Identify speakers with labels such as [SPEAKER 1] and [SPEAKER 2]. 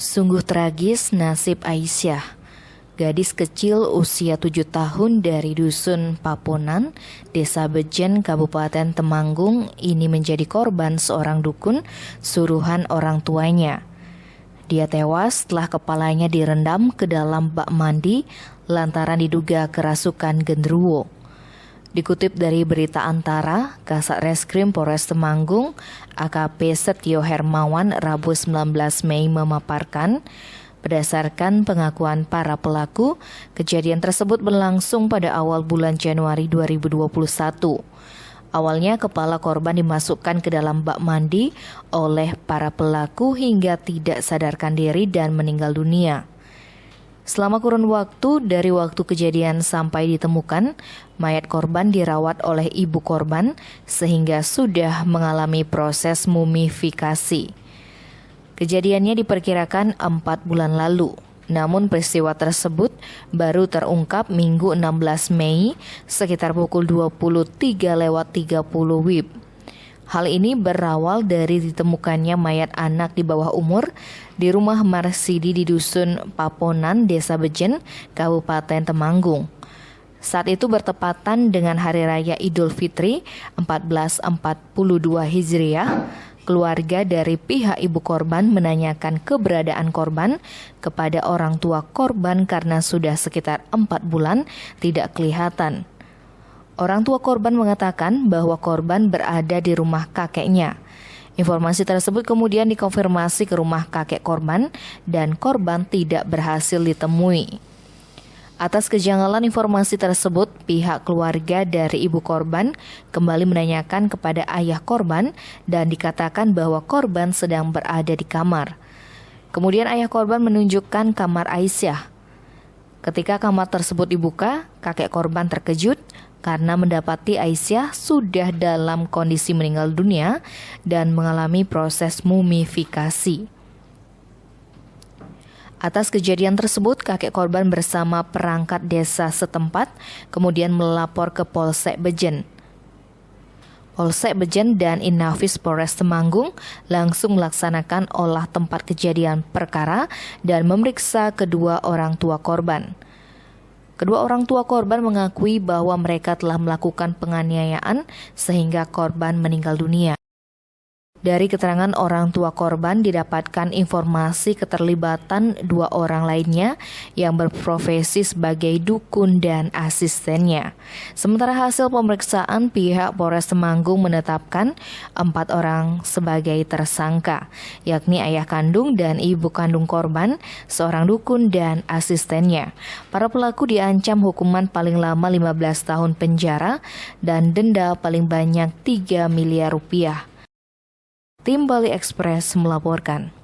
[SPEAKER 1] Sungguh tragis nasib Aisyah, gadis kecil usia 7 tahun dari Dusun Paponan, Desa Bejen, Kabupaten Temanggung ini menjadi korban seorang dukun suruhan orang tuanya. Dia tewas setelah kepalanya direndam ke dalam bak mandi lantaran diduga kerasukan genderuwo. Dikutip dari berita Antara, Kasat Reskrim Polres Temanggung, AKP Setio Hermawan, Rabu 19 Mei memaparkan, berdasarkan pengakuan para pelaku, kejadian tersebut berlangsung pada awal bulan Januari 2021. Awalnya kepala korban dimasukkan ke dalam bak mandi oleh para pelaku hingga tidak sadarkan diri dan meninggal dunia. Selama kurun waktu dari waktu kejadian sampai ditemukan, mayat korban dirawat oleh ibu korban sehingga sudah mengalami proses mumifikasi. Kejadiannya diperkirakan 4 bulan lalu. Namun peristiwa tersebut baru terungkap Minggu 16 Mei sekitar pukul 23.30 WIB. Hal ini berawal dari ditemukannya mayat anak di bawah umur di rumah Marsidi di Dusun Paponan, Desa Bejen, Kabupaten Temanggung. Saat itu bertepatan dengan Hari Raya Idul Fitri 1442 Hijriah, keluarga dari pihak ibu korban menanyakan keberadaan korban kepada orang tua korban karena sudah sekitar 4 bulan tidak kelihatan. Orang tua korban mengatakan bahwa korban berada di rumah kakeknya. Informasi tersebut kemudian dikonfirmasi ke rumah kakek korban dan korban tidak berhasil ditemui. Atas kejanggalan informasi tersebut, pihak keluarga dari ibu korban kembali menanyakan kepada ayah korban dan dikatakan bahwa korban sedang berada di kamar. Kemudian ayah korban menunjukkan kamar Aisyah. Ketika kamar tersebut dibuka, kakek korban terkejut karena mendapati Aisyah sudah dalam kondisi meninggal dunia dan mengalami proses mumifikasi. Atas kejadian tersebut, kakek korban bersama perangkat desa setempat kemudian melapor ke Polsek Bejen. Polsek Bejen dan Inafis Polres Temanggung langsung melaksanakan olah tempat kejadian perkara dan memeriksa kedua orang tua korban. Kedua orang tua korban mengakui bahwa mereka telah melakukan penganiayaan sehingga korban meninggal dunia. Dari keterangan orang tua korban didapatkan informasi keterlibatan 2 orang lainnya yang berprofesi sebagai dukun dan asistennya. Sementara hasil pemeriksaan, pihak Polres Temanggung menetapkan 4 orang sebagai tersangka, yakni ayah kandung dan ibu kandung korban, seorang dukun dan asistennya. Para pelaku diancam hukuman paling lama 15 tahun penjara dan denda paling banyak 3 miliar rupiah. Tim Bali Express melaporkan.